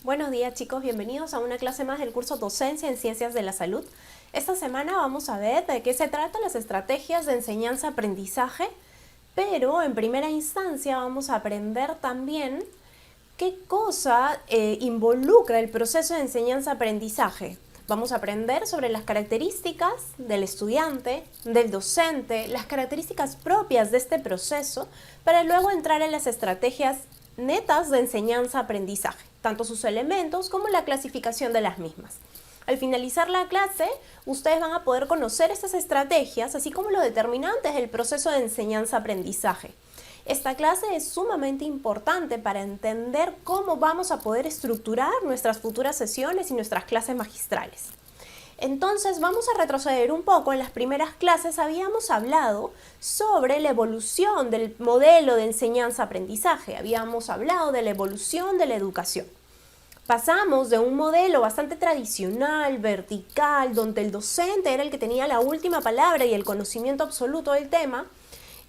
Buenos días chicos, bienvenidos a una clase más del curso Docencia en Ciencias de la Salud. Esta semana vamos a ver de qué se tratan las estrategias de enseñanza-aprendizaje, pero en primera instancia vamos a aprender también qué cosa involucra el proceso de enseñanza-aprendizaje. Vamos a aprender sobre las características del estudiante, del docente, las características propias de este proceso, para luego entrar en las estrategias netas de enseñanza-aprendizaje, tanto sus elementos como la clasificación de las mismas. Al finalizar la clase, ustedes van a poder conocer estas estrategias, así como los determinantes del proceso de enseñanza-aprendizaje. Esta clase es sumamente importante para entender cómo vamos a poder estructurar nuestras futuras sesiones y nuestras clases magistrales. Entonces vamos a retroceder un poco. En las primeras clases habíamos hablado sobre la evolución del modelo de enseñanza-aprendizaje, habíamos hablado de la evolución de la educación. Pasamos de un modelo bastante tradicional, vertical, donde el docente era el que tenía la última palabra y el conocimiento absoluto del tema,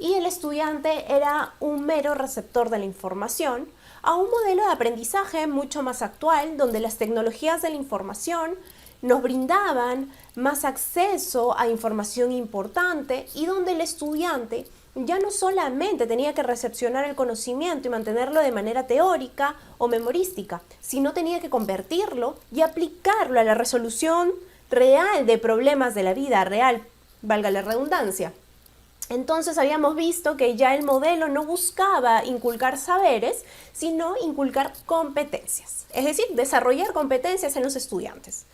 y el estudiante era un mero receptor de la información, a un modelo de aprendizaje mucho más actual, donde las tecnologías de la información nos brindaban más acceso a información importante y donde el estudiante ya no solamente tenía que recepcionar el conocimiento y mantenerlo de manera teórica o memorística, sino tenía que convertirlo y aplicarlo a la resolución real de problemas de la vida real, valga la redundancia. Entonces habíamos visto que ya el modelo no buscaba inculcar saberes, sino inculcar competencias, es decir, desarrollar competencias en los estudiantes.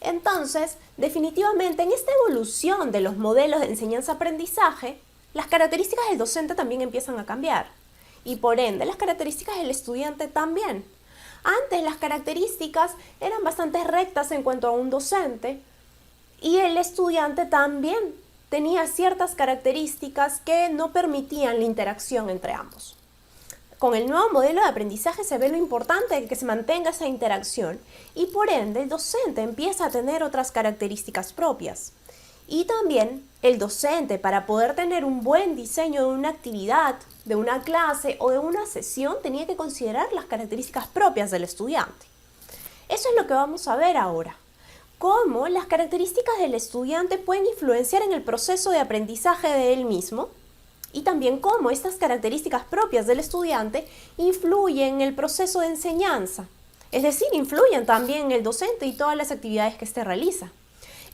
Entonces, definitivamente en esta evolución de los modelos de enseñanza-aprendizaje, las características del docente también empiezan a cambiar y por ende las características del estudiante también. Antes las características eran bastante rectas en cuanto a un docente y el estudiante también tenía ciertas características que no permitían la interacción entre ambos. Con el nuevo modelo de aprendizaje se ve lo importante de que se mantenga esa interacción y por ende el docente empieza a tener otras características propias. Y también el docente, para poder tener un buen diseño de una actividad, de una clase o de una sesión, tenía que considerar las características propias del estudiante. Eso es lo que vamos a ver ahora. Cómo las características del estudiante pueden influenciar en el proceso de aprendizaje de él mismo y también cómo estas características propias del estudiante influyen en el proceso de enseñanza, es decir, influyen también en el docente y todas las actividades que éste realiza.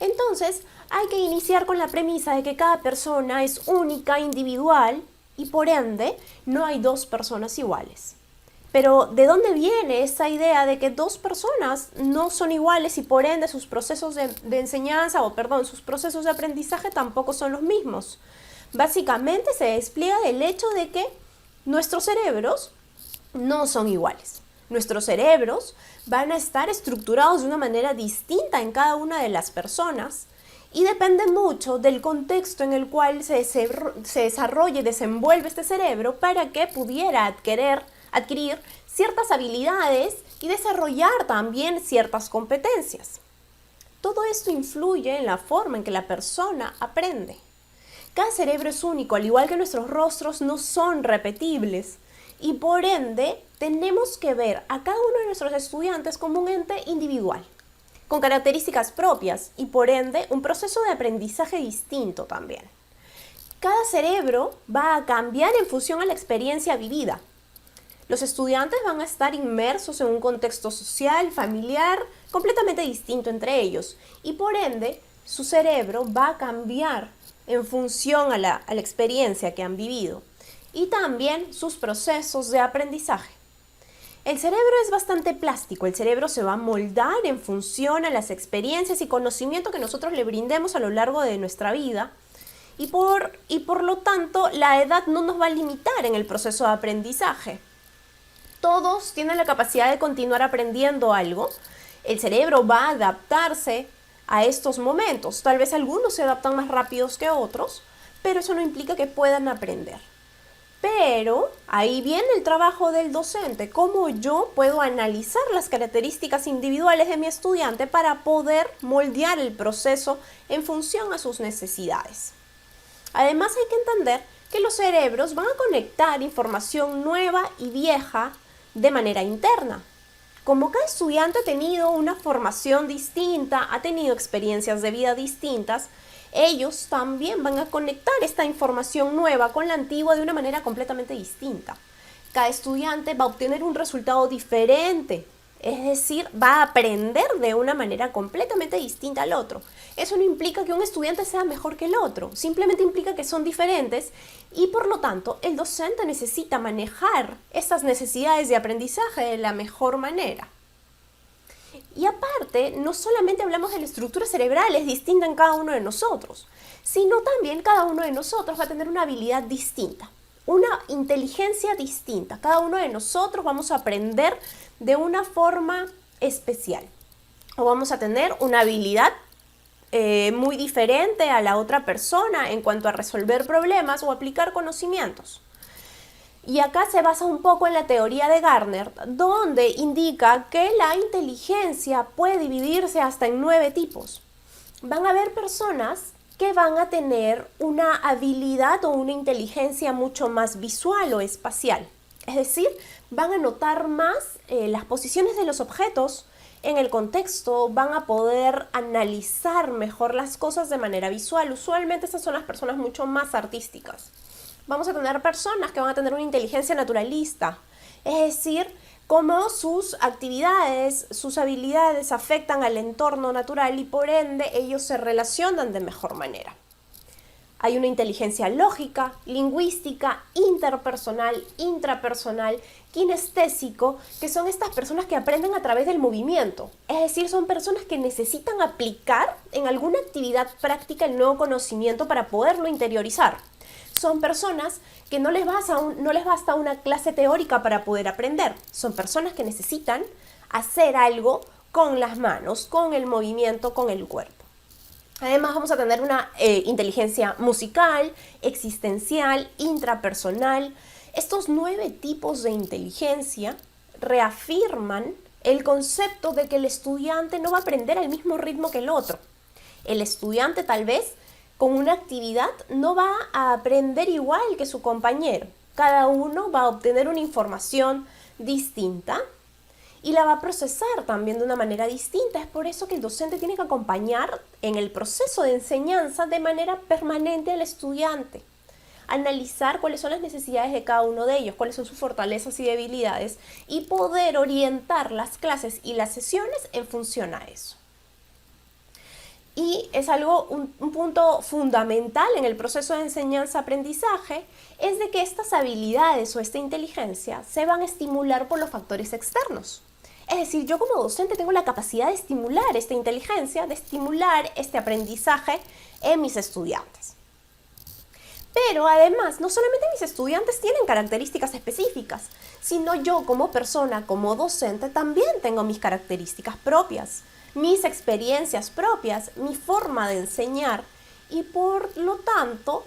Entonces, hay que iniciar con la premisa de que cada persona es única, individual y por ende no hay dos personas iguales. Pero ¿de dónde viene esa idea de que dos personas no son iguales y por ende sus procesos de enseñanza sus procesos de aprendizaje tampoco son los mismos? Básicamente se despliega del hecho de que nuestros cerebros no son iguales. Nuestros cerebros van a estar estructurados de una manera distinta en cada una de las personas y depende mucho del contexto en el cual se desarrolle y desenvuelve este cerebro para que pudiera adquirir ciertas habilidades y desarrollar también ciertas competencias. Todo esto influye en la forma en que la persona aprende. Cada cerebro es único, al igual que nuestros rostros no son repetibles y por ende tenemos que ver a cada uno de nuestros estudiantes como un ente individual, con características propias y por ende un proceso de aprendizaje distinto también. Cada cerebro va a cambiar en función a la experiencia vivida. Los estudiantes van a estar inmersos en un contexto social, familiar, completamente distinto entre ellos y por ende su cerebro va a cambiar en función a la experiencia que han vivido y también sus procesos de aprendizaje. El cerebro es bastante plástico, el cerebro se va a moldar en función a las experiencias y conocimiento que nosotros le brindemos a lo largo de nuestra vida y por lo tanto la edad no nos va a limitar en el proceso de aprendizaje. Todos tienen la capacidad de continuar aprendiendo algo. El cerebro va a adaptarse a estos momentos. Tal vez algunos se adaptan más rápidos que otros, pero eso no implica que puedan aprender. Pero ahí viene el trabajo del docente, cómo yo puedo analizar las características individuales de mi estudiante para poder moldear el proceso en función a sus necesidades. Además hay que entender que los cerebros van a conectar información nueva y vieja de manera interna. como cada estudiante ha tenido una formación distinta, ha tenido experiencias de vida distintas, ellos también van a conectar esta información nueva con la antigua de una manera completamente distinta. Cada estudiante va a obtener un resultado diferente, es decir, va a aprender de una manera completamente distinta al otro. Eso no implica que un estudiante sea mejor que el otro, simplemente implica que son diferentes y por lo tanto el docente necesita manejar estas necesidades de aprendizaje de la mejor manera. Y aparte, no solamente hablamos de la estructura cerebral, es distinta en cada uno de nosotros, sino también cada uno de nosotros va a tener una habilidad distinta, una inteligencia distinta. Cada uno de nosotros vamos a aprender de una forma especial o vamos a tener una habilidad muy diferente a la otra persona en cuanto a resolver problemas o aplicar conocimientos. Y acá se basa un poco en la teoría de Gardner, donde indica que la inteligencia puede dividirse hasta en 9 tipos. Van a haber personas que van a tener una habilidad o una inteligencia mucho más visual o espacial. Es decir, van a notar más las posiciones de los objetos en el contexto, van a poder analizar mejor las cosas de manera visual. Usualmente estas son las personas mucho más artísticas. Vamos a tener personas que van a tener una inteligencia naturalista, es decir, cómo sus actividades, sus habilidades afectan al entorno natural y por ende ellos se relacionan de mejor manera. Hay una inteligencia lógica, lingüística, interpersonal, intrapersonal, kinestésico, que son estas personas que aprenden a través del movimiento. Es decir, son personas que necesitan aplicar en alguna actividad práctica el nuevo conocimiento para poderlo interiorizar. Son personas que no les basta una clase teórica para poder aprender. Son personas que necesitan hacer algo con las manos, con el movimiento, con el cuerpo. Además vamos a tener una inteligencia musical, existencial, intrapersonal. Estos 9 tipos de inteligencia reafirman el concepto de que el estudiante no va a aprender al mismo ritmo que el otro. El estudiante tal vez con una actividad no va a aprender igual que su compañero. Cada uno va a obtener una información distinta y la va a procesar también de una manera distinta. Es por eso que el docente tiene que acompañar en el proceso de enseñanza de manera permanente al estudiante. Analizar cuáles son las necesidades de cada uno de ellos, cuáles son sus fortalezas y debilidades y poder orientar las clases y las sesiones en función a eso. Y es un punto fundamental en el proceso de enseñanza-aprendizaje, es de que estas habilidades o esta inteligencia se van a estimular por los factores externos. Es decir, yo como docente tengo la capacidad de estimular esta inteligencia, de estimular este aprendizaje en mis estudiantes. Pero además, no solamente mis estudiantes tienen características específicas, sino yo como persona, como docente, también tengo mis características propias, mis experiencias propias, mi forma de enseñar y por lo tanto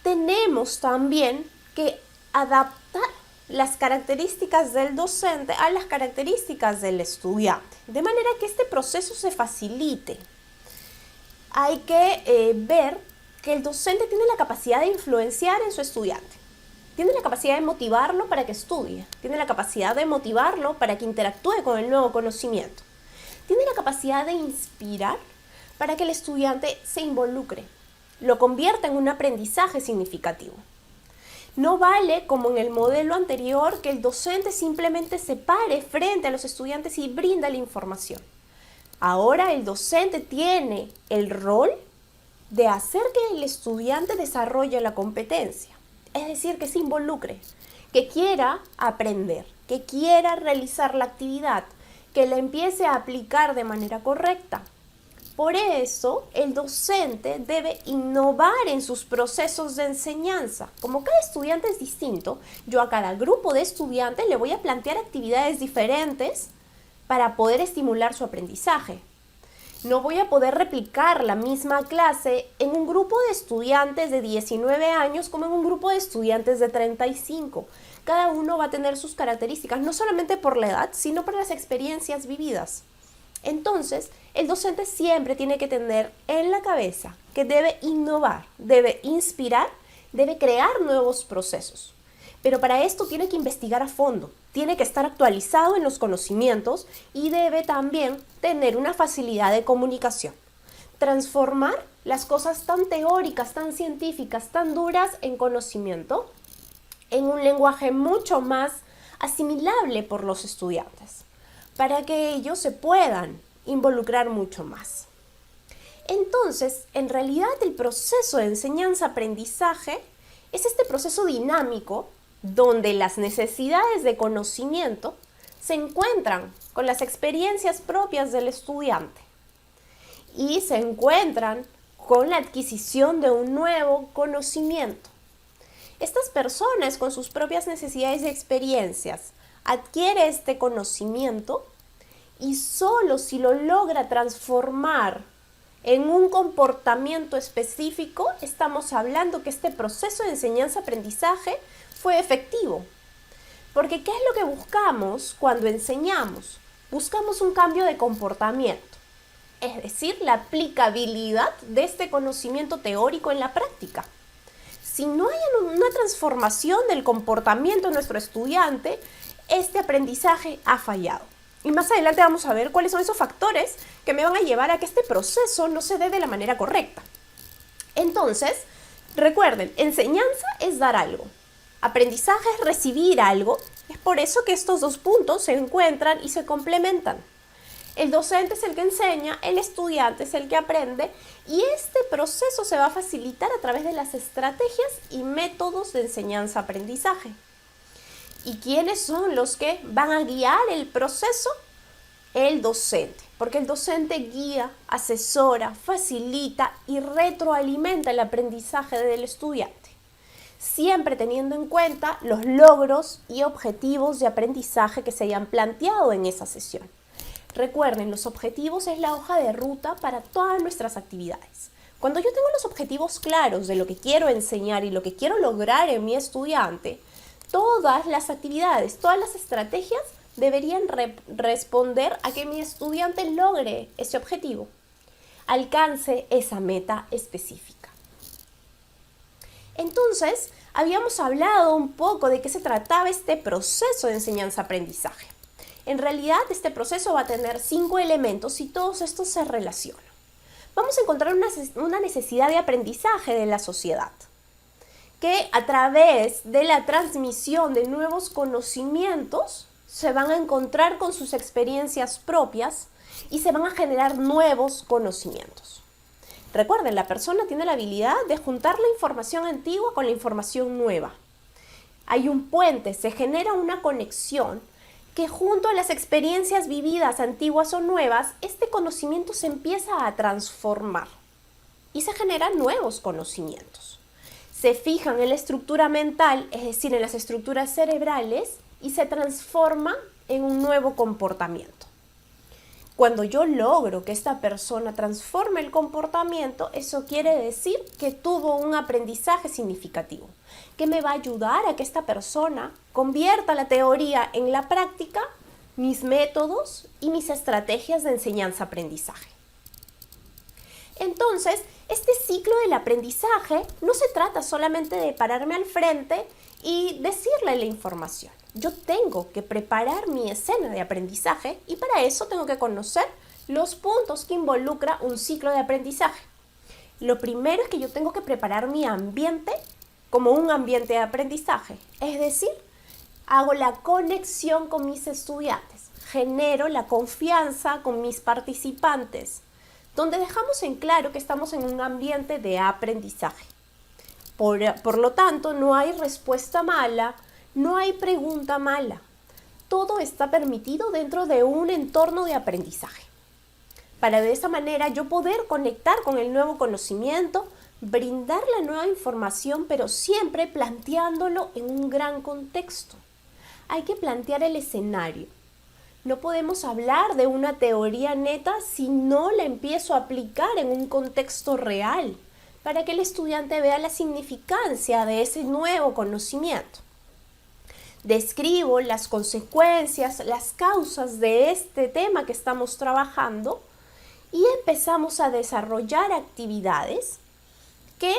tenemos también que adaptar las características del docente a las características del estudiante, de manera que este proceso se facilite. Hay que ver que el docente tiene la capacidad de influenciar en su estudiante, tiene la capacidad de motivarlo para que estudie, tiene la capacidad de motivarlo para que interactúe con el nuevo conocimiento. Tiene la capacidad de inspirar para que el estudiante se involucre, lo convierta en un aprendizaje significativo. No vale, como en el modelo anterior, que el docente simplemente se pare frente a los estudiantes y brinda la información. Ahora el docente tiene el rol de hacer que el estudiante desarrolle la competencia, es decir, que se involucre, que quiera aprender, que quiera realizar la actividad, que la empiece a aplicar de manera correcta. Por eso, el docente debe innovar en sus procesos de enseñanza. Como cada estudiante es distinto, yo a cada grupo de estudiantes le voy a plantear actividades diferentes para poder estimular su aprendizaje. No voy a poder replicar la misma clase en un grupo de estudiantes de 19 años como en un grupo de estudiantes de 35. Cada uno va a tener sus características, no solamente por la edad, sino por las experiencias vividas. Entonces, el docente siempre tiene que tener en la cabeza que debe innovar, debe inspirar, debe crear nuevos procesos. Pero para esto tiene que investigar a fondo, tiene que estar actualizado en los conocimientos y debe también tener una facilidad de comunicación. Transformar las cosas tan teóricas, tan científicas, tan duras en conocimiento, en un lenguaje mucho más asimilable por los estudiantes, para que ellos se puedan involucrar mucho más. Entonces, en realidad el proceso de enseñanza-aprendizaje es este proceso dinámico donde las necesidades de conocimiento se encuentran con las experiencias propias del estudiante y se encuentran con la adquisición de un nuevo conocimiento. Estas personas con sus propias necesidades y experiencias adquieren este conocimiento y solo si lo logra transformar en un comportamiento específico, estamos hablando que este proceso de enseñanza-aprendizaje fue efectivo. Porque ¿qué es lo que buscamos cuando enseñamos? Buscamos un cambio de comportamiento, es decir, la aplicabilidad de este conocimiento teórico en la práctica. Si no hay una transformación del comportamiento de nuestro estudiante, este aprendizaje ha fallado. Y más adelante vamos a ver cuáles son esos factores que me van a llevar a que este proceso no se dé de la manera correcta. Entonces, recuerden, enseñanza es dar algo. Aprendizaje es recibir algo. Es por eso que estos dos puntos se encuentran y se complementan. El docente es el que enseña, el estudiante es el que aprende y este proceso se va a facilitar a través de las estrategias y métodos de enseñanza-aprendizaje. ¿Y quiénes son los que van a guiar el proceso? El docente, porque el docente guía, asesora, facilita y retroalimenta el aprendizaje del estudiante, siempre teniendo en cuenta los logros y objetivos de aprendizaje que se hayan planteado en esa sesión. Recuerden, los objetivos es la hoja de ruta para todas nuestras actividades. Cuando yo tengo los objetivos claros de lo que quiero enseñar y lo que quiero lograr en mi estudiante, todas las actividades, todas las estrategias deberían responder a que mi estudiante logre ese objetivo, alcance esa meta específica. Entonces, habíamos hablado un poco de qué se trataba este proceso de enseñanza-aprendizaje. En realidad, este proceso va a tener 5 elementos y todos estos se relacionan. Vamos a encontrar una necesidad de aprendizaje de la sociedad, que a través de la transmisión de nuevos conocimientos se van a encontrar con sus experiencias propias y se van a generar nuevos conocimientos. Recuerden, la persona tiene la habilidad de juntar la información antigua con la información nueva. Hay un puente, se genera una conexión que junto a las experiencias vividas antiguas o nuevas, este conocimiento se empieza a transformar y se generan nuevos conocimientos. Se fijan en la estructura mental, es decir, en las estructuras cerebrales, y se transforma en un nuevo comportamiento. Cuando yo logro que esta persona transforme el comportamiento, eso quiere decir que tuvo un aprendizaje significativo, que me va a ayudar a que esta persona convierta la teoría en la práctica, mis métodos y mis estrategias de enseñanza-aprendizaje. Entonces, este ciclo del aprendizaje no se trata solamente de pararme al frente y decirle la información. Yo tengo que preparar mi escena de aprendizaje y para eso tengo que conocer los puntos que involucra un ciclo de aprendizaje. Lo primero es que yo tengo que preparar mi ambiente como un ambiente de aprendizaje, es decir, hago la conexión con mis estudiantes, genero la confianza con mis participantes, donde dejamos en claro que estamos en un ambiente de aprendizaje. Por lo tanto, no hay respuesta mala, no hay pregunta mala. Todo está permitido dentro de un entorno de aprendizaje. Para de esa manera yo poder conectar con el nuevo conocimiento, brindar la nueva información, pero siempre planteándolo en un gran contexto. Hay que plantear el escenario. No podemos hablar de una teoría neta si no la empiezo a aplicar en un contexto real, para que el estudiante vea la significancia de ese nuevo conocimiento. Describo las consecuencias, las causas de este tema que estamos trabajando y empezamos a desarrollar actividades que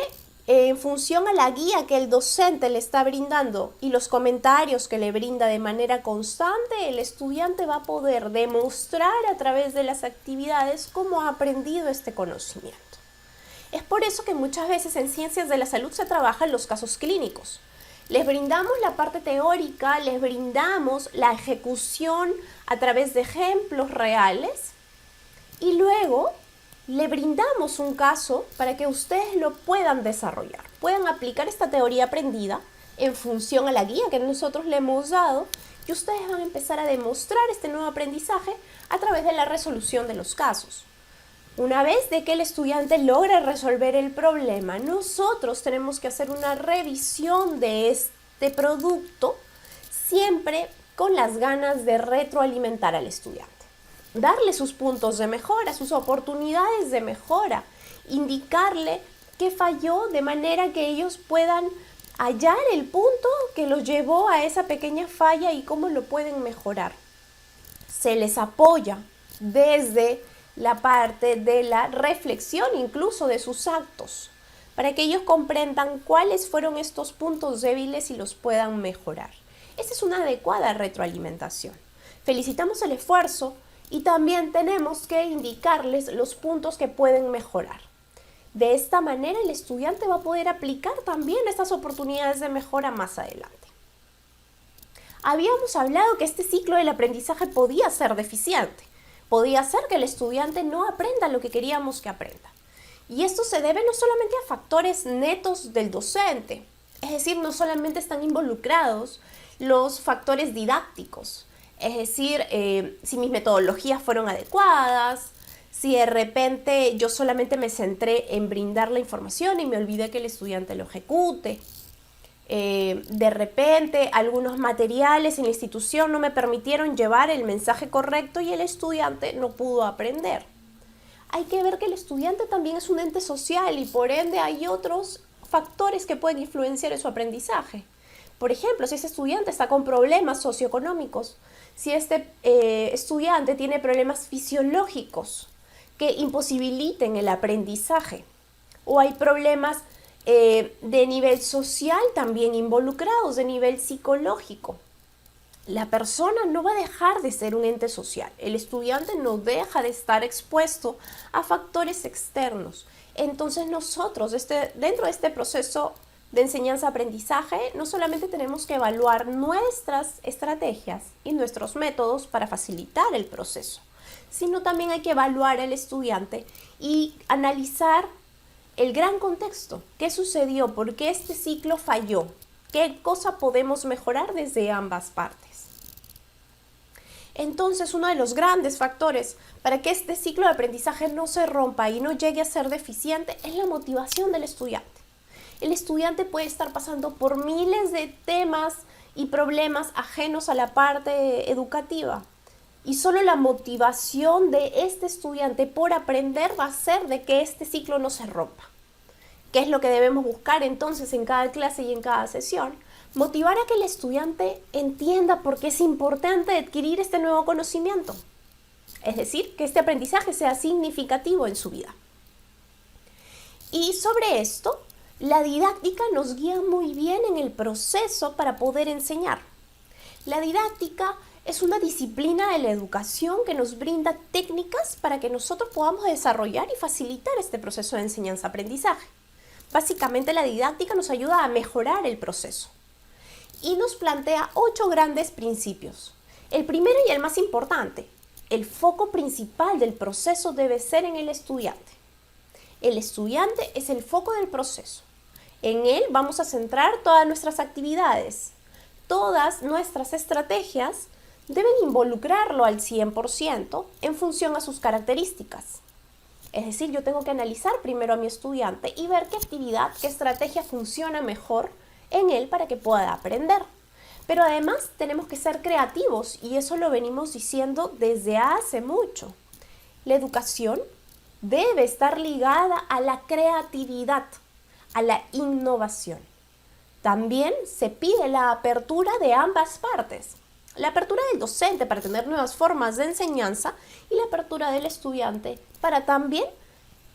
en función a la guía que el docente le está brindando y los comentarios que le brinda de manera constante, el estudiante va a poder demostrar a través de las actividades cómo ha aprendido este conocimiento. Es por eso que muchas veces en ciencias de la salud se trabajan los casos clínicos. Les brindamos la parte teórica, les brindamos la ejecución a través de ejemplos reales y luego le brindamos un caso para que ustedes lo puedan desarrollar, puedan aplicar esta teoría aprendida en función a la guía que nosotros le hemos dado y ustedes van a empezar a demostrar este nuevo aprendizaje a través de la resolución de los casos. Una vez de que el estudiante logre resolver el problema, nosotros tenemos que hacer una revisión de este producto siempre con las ganas de retroalimentar al estudiante. Darle sus puntos de mejora, sus oportunidades de mejora, indicarle qué falló de manera que ellos puedan hallar el punto que los llevó a esa pequeña falla y cómo lo pueden mejorar. Se les apoya desde la parte de la reflexión incluso de sus actos, para que ellos comprendan cuáles fueron estos puntos débiles y los puedan mejorar. Esa es una adecuada retroalimentación. Felicitamos el esfuerzo y también tenemos que indicarles los puntos que pueden mejorar. De esta manera el estudiante va a poder aplicar también estas oportunidades de mejora más adelante. Habíamos hablado que este ciclo del aprendizaje podía ser deficiente. Podía ser que el estudiante no aprenda lo que queríamos que aprenda. Y esto se debe no solamente a factores netos del docente, es decir, no solamente están involucrados los factores didácticos, es decir, si mis metodologías fueron adecuadas, si de repente yo solamente me centré en brindar la información y me olvidé que el estudiante lo ejecute. De repente algunos materiales en la institución no me permitieron llevar el mensaje correcto y el estudiante no pudo aprender. Hay que ver que el estudiante también es un ente social y por ende hay otros factores que pueden influenciar en su aprendizaje. Por ejemplo, si ese estudiante está con problemas socioeconómicos, si este estudiante tiene problemas fisiológicos que imposibiliten el aprendizaje, o hay problemas de nivel social también involucrados, de nivel psicológico. La persona no va a dejar de ser un ente social. El estudiante no deja de estar expuesto a factores externos. Entonces nosotros, dentro de este proceso de enseñanza-aprendizaje, no solamente tenemos que evaluar nuestras estrategias y nuestros métodos para facilitar el proceso, sino también hay que evaluar al estudiante y analizar el gran contexto. ¿Qué sucedió? ¿Por qué este ciclo falló? ¿Qué cosa podemos mejorar desde ambas partes? Entonces, uno de los grandes factores para que este ciclo de aprendizaje no se rompa y no llegue a ser deficiente es la motivación del estudiante. El estudiante puede estar pasando por miles de temas y problemas ajenos a la parte educativa. Y solo la motivación de este estudiante por aprender va a hacer de que este ciclo no se rompa. ¿Qué es lo que debemos buscar entonces en cada clase y en cada sesión? Motivar a que el estudiante entienda por qué es importante adquirir este nuevo conocimiento. Es decir, que este aprendizaje sea significativo en su vida. Y sobre esto, la didáctica nos guía muy bien en el proceso para poder enseñar. La didáctica es una disciplina de la educación que nos brinda técnicas para que nosotros podamos desarrollar y facilitar este proceso de enseñanza-aprendizaje. Básicamente la didáctica nos ayuda a mejorar el proceso y nos plantea 8 grandes principios. El primero y el más importante, el foco principal del proceso debe ser en el estudiante. El estudiante es el foco del proceso. En él vamos a centrar todas nuestras actividades. Todas nuestras estrategias deben involucrarlo al 100% en función a sus características. Es decir, yo tengo que analizar primero a mi estudiante y ver qué actividad, qué estrategia funciona mejor en él para que pueda aprender. Pero además tenemos que ser creativos y eso lo venimos diciendo desde hace mucho. La educación debe estar ligada a la creatividad, a la innovación. También se pide la apertura de ambas partes. La apertura del docente para tener nuevas formas de enseñanza y la apertura del estudiante para también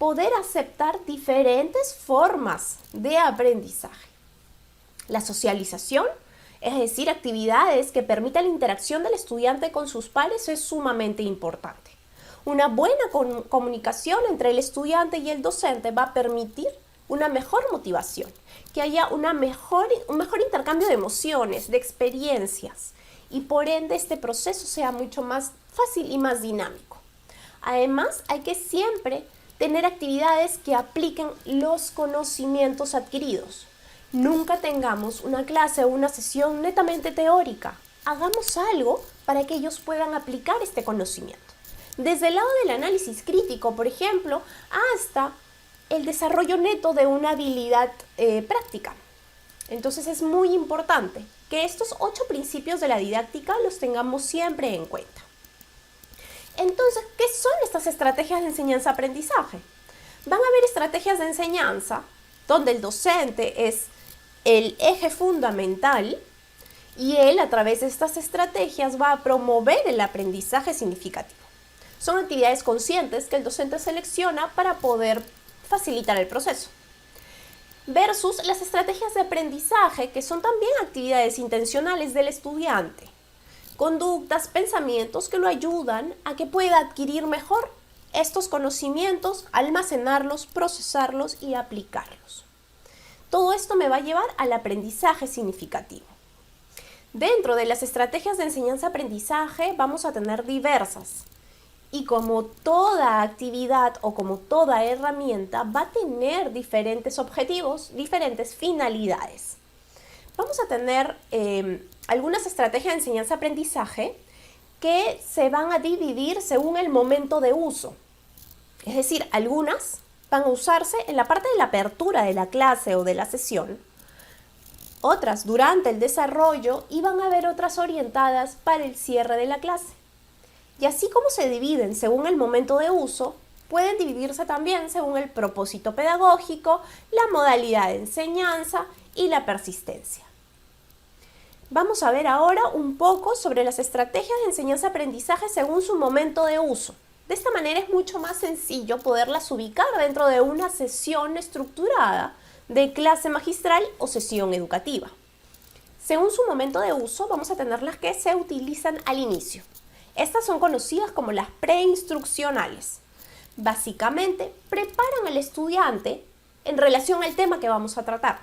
poder aceptar diferentes formas de aprendizaje. La socialización, es decir, actividades que permitan la interacción del estudiante con sus pares, es sumamente importante. Una buena comunicación entre el estudiante y el docente va a permitir una mejor motivación, que haya un mejor intercambio de emociones, de experiencias, y por ende este proceso sea mucho más fácil y más dinámico. Además, hay que siempre tener actividades que apliquen los conocimientos adquiridos. Nunca tengamos una clase o una sesión netamente teórica. Hagamos algo para que ellos puedan aplicar este conocimiento. Desde el lado del análisis crítico, por ejemplo, hasta el desarrollo neto de una habilidad práctica. Entonces es muy importante que estos 8 principios de la didáctica los tengamos siempre en cuenta. Entonces, ¿qué son estas estrategias de enseñanza-aprendizaje? Van a haber estrategias de enseñanza donde el docente es el eje fundamental y él, a través de estas estrategias, va a promover el aprendizaje significativo. Son actividades conscientes que el docente selecciona para poder facilitar el proceso. Versus las estrategias de aprendizaje, que son también actividades intencionales del estudiante. Conductas, pensamientos que lo ayudan a que pueda adquirir mejor estos conocimientos, almacenarlos, procesarlos y aplicarlos. Todo esto me va a llevar al aprendizaje significativo. Dentro de las estrategias de enseñanza-aprendizaje vamos a tener diversas. Y como toda actividad o como toda herramienta va a tener diferentes objetivos, diferentes finalidades. Vamos a tener algunas estrategias de enseñanza-aprendizaje que se van a dividir según el momento de uso. Es decir, algunas van a usarse en la parte de la apertura de la clase o de la sesión, otras durante el desarrollo y van a haber otras orientadas para el cierre de la clase. Y así como se dividen según el momento de uso, pueden dividirse también según el propósito pedagógico, la modalidad de enseñanza y la persistencia. Vamos a ver ahora un poco sobre las estrategias de enseñanza-aprendizaje según su momento de uso. De esta manera es mucho más sencillo poderlas ubicar dentro de una sesión estructurada de clase magistral o sesión educativa. Según su momento de uso, vamos a tener las que se utilizan al inicio. Estas son conocidas como las preinstruccionales. Básicamente, preparan al estudiante en relación al tema que vamos a tratar.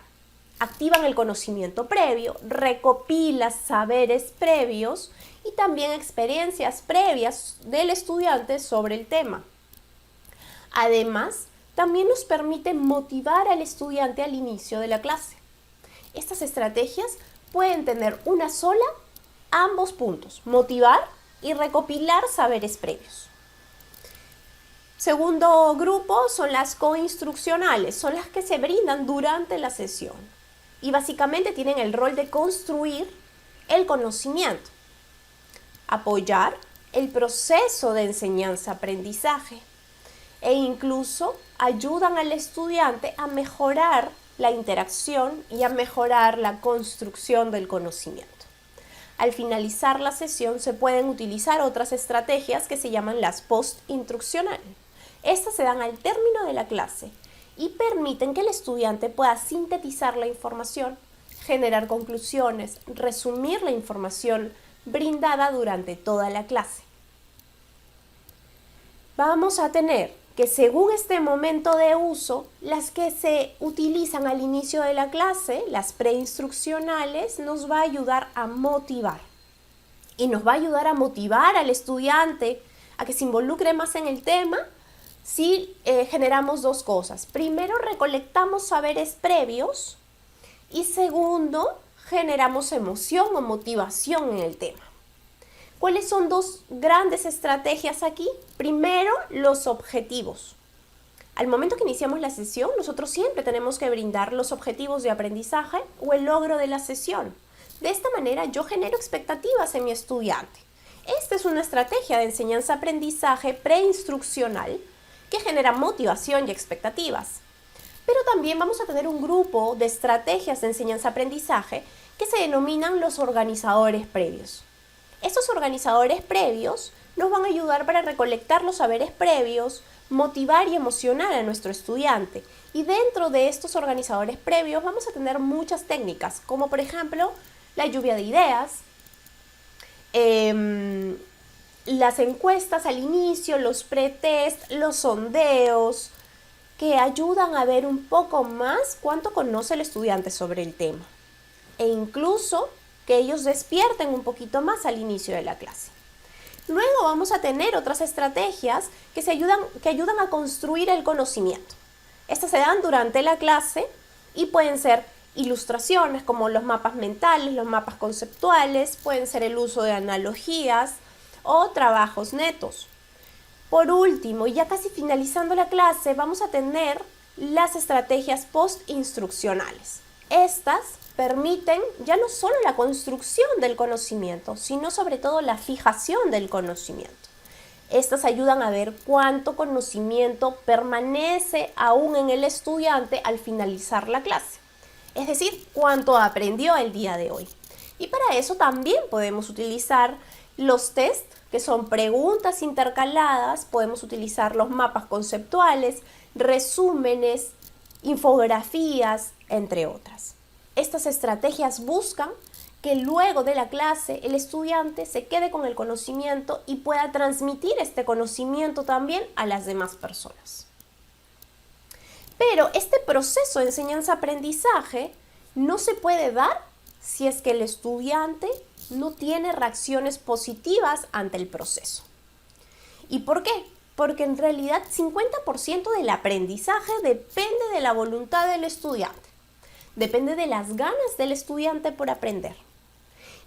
Activan el conocimiento previo, recopilan saberes previos y también experiencias previas del estudiante sobre el tema. Además, también nos permiten motivar al estudiante al inicio de la clase. Estas estrategias pueden tener una sola, ambos puntos, motivar y recopilar saberes previos. Segundo grupo son las coinstruccionales, son las que se brindan durante la sesión y básicamente tienen el rol de construir el conocimiento, apoyar el proceso de enseñanza-aprendizaje e incluso ayudan al estudiante a mejorar la interacción y a mejorar la construcción del conocimiento. Al finalizar la sesión se pueden utilizar otras estrategias que se llaman las post-instruccionales. Estas se dan al término de la clase y permiten que el estudiante pueda sintetizar la información, generar conclusiones, resumir la información brindada durante toda la clase. Vamos a tener que según este momento de uso, las que se utilizan al inicio de la clase, las preinstruccionales, nos va a ayudar a motivar. Y nos va a ayudar a motivar al estudiante a que se involucre más en el tema si generamos dos cosas. Primero, recolectamos saberes previos y segundo, generamos emoción o motivación en el tema. ¿Cuáles son dos grandes estrategias aquí? Primero, los objetivos. Al momento que iniciamos la sesión, nosotros siempre tenemos que brindar los objetivos de aprendizaje o el logro de la sesión. De esta manera, yo genero expectativas en mi estudiante. Esta es una estrategia de enseñanza-aprendizaje preinstruccional que genera motivación y expectativas. Pero también vamos a tener un grupo de estrategias de enseñanza-aprendizaje que se denominan los organizadores previos. Estos organizadores previos nos van a ayudar para recolectar los saberes previos, motivar y emocionar a nuestro estudiante. Y dentro de estos organizadores previos vamos a tener muchas técnicas, como por ejemplo la lluvia de ideas, las encuestas al inicio, los pretest, los sondeos, que ayudan a ver un poco más cuánto conoce el estudiante sobre el tema. E incluso que ellos despierten un poquito más al inicio de la clase. Luego vamos a tener otras estrategias que ayudan a construir el conocimiento. Estas se dan durante la clase y pueden ser ilustraciones como los mapas mentales, los mapas conceptuales, pueden ser el uso de analogías o trabajos netos. Por último, y ya casi finalizando la clase, vamos a tener las estrategias post-instruccionales. Estas permiten ya no solo la construcción del conocimiento, sino sobre todo la fijación del conocimiento. Estas ayudan a ver cuánto conocimiento permanece aún en el estudiante al finalizar la clase. Es decir, cuánto aprendió el día de hoy. Y para eso también podemos utilizar los test, que son preguntas intercaladas, podemos utilizar los mapas conceptuales, resúmenes, infografías, entre otras. Estas estrategias buscan que luego de la clase el estudiante se quede con el conocimiento y pueda transmitir este conocimiento también a las demás personas. Pero este proceso de enseñanza-aprendizaje no se puede dar si es que el estudiante no tiene reacciones positivas ante el proceso. ¿Y por qué? Porque en realidad 50% del aprendizaje depende de la voluntad del estudiante. Depende de las ganas del estudiante por aprender.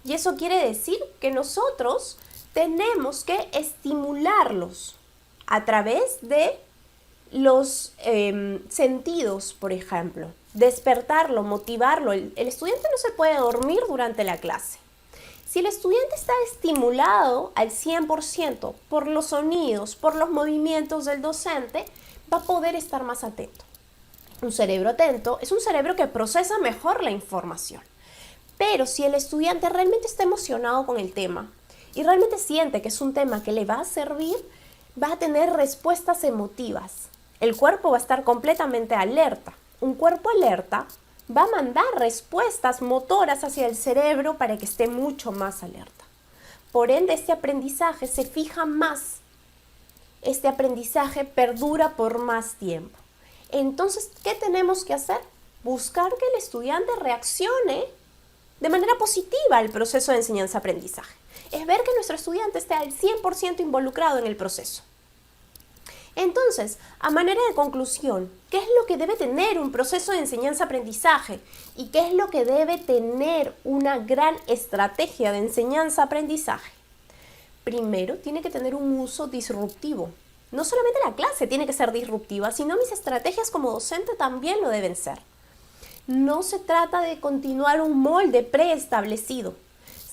Y eso quiere decir que nosotros tenemos que estimularlos a través de los sentidos, por ejemplo. Despertarlo, motivarlo. El estudiante no se puede dormir durante la clase. Si el estudiante está estimulado al 100% por los sonidos, por los movimientos del docente, va a poder estar más atento. Un cerebro atento es un cerebro que procesa mejor la información. Pero si el estudiante realmente está emocionado con el tema y realmente siente que es un tema que le va a servir, va a tener respuestas emotivas. El cuerpo va a estar completamente alerta. Un cuerpo alerta va a mandar respuestas motoras hacia el cerebro para que esté mucho más alerta. Por ende, este aprendizaje se fija más. Este aprendizaje perdura por más tiempo. Entonces, ¿qué tenemos que hacer? Buscar que el estudiante reaccione de manera positiva al proceso de enseñanza-aprendizaje. Es ver que nuestro estudiante esté al 100% involucrado en el proceso. Entonces, a manera de conclusión, ¿qué es lo que debe tener un proceso de enseñanza-aprendizaje? ¿Y qué es lo que debe tener una gran estrategia de enseñanza-aprendizaje? Primero, tiene que tener un uso disruptivo. No solamente la clase tiene que ser disruptiva, sino mis estrategias como docente también lo deben ser. No se trata de continuar un molde preestablecido.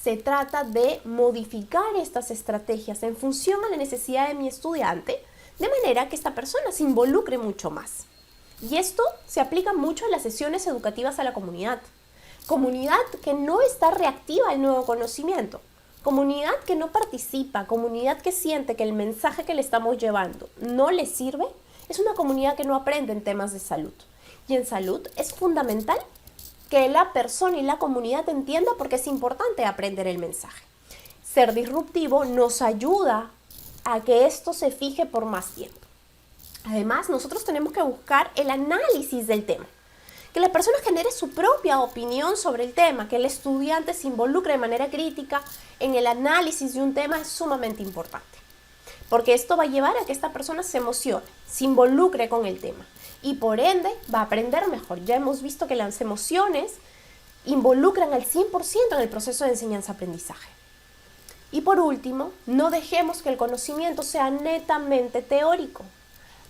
Se trata de modificar estas estrategias en función a la necesidad de mi estudiante, de manera que esta persona se involucre mucho más. Y esto se aplica mucho en las sesiones educativas a la comunidad. Comunidad que no está reactiva al nuevo conocimiento. Comunidad que no participa, comunidad que siente que el mensaje que le estamos llevando no le sirve, es una comunidad que no aprende en temas de salud. Y en salud es fundamental que la persona y la comunidad entienda por qué es importante aprender el mensaje. Ser disruptivo nos ayuda a que esto se fije por más tiempo. Además, nosotros tenemos que buscar el análisis del tema. Que la persona genere su propia opinión sobre el tema, que el estudiante se involucre de manera crítica en el análisis de un tema es sumamente importante. Porque esto va a llevar a que esta persona se emocione, se involucre con el tema y por ende va a aprender mejor. Ya hemos visto que las emociones involucran al 100% en el proceso de enseñanza-aprendizaje. Y por último, no dejemos que el conocimiento sea netamente teórico.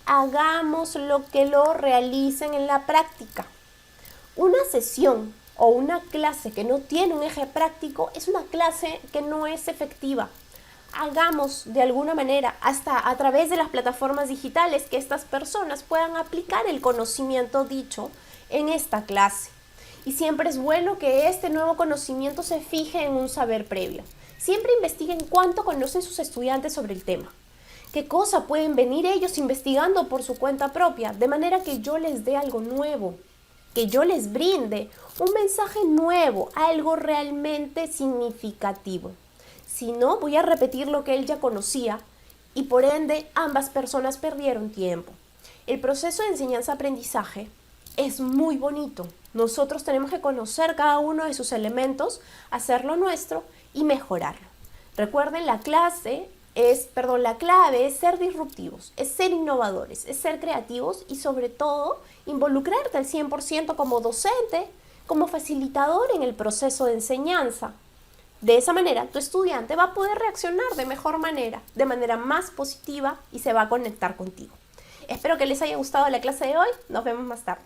Hagamos lo que lo realicen en la práctica. Una sesión o una clase que no tiene un eje práctico es una clase que no es efectiva. Hagamos de alguna manera, hasta a través de las plataformas digitales, que estas personas puedan aplicar el conocimiento dicho en esta clase. Y siempre es bueno que este nuevo conocimiento se fije en un saber previo, Siempre investiguen cuánto conocen sus estudiantes sobre el tema. ¿Qué cosa pueden venir ellos investigando por su cuenta propia? De manera que yo les dé algo nuevo, que yo les brinde un mensaje nuevo, algo realmente significativo. Si no, voy a repetir lo que él ya conocía y por ende ambas personas perdieron tiempo. El proceso de enseñanza-aprendizaje es muy bonito. Nosotros tenemos que conocer cada uno de sus elementos, hacerlo nuestro y mejorarlo. Recuerden, la clave es ser disruptivos, es ser innovadores, es ser creativos y sobre todo involucrarte al 100% como docente, como facilitador en el proceso de enseñanza. De esa manera, tu estudiante va a poder reaccionar de mejor manera, de manera más positiva y se va a conectar contigo. Espero que les haya gustado la clase de hoy. Nos vemos más tarde.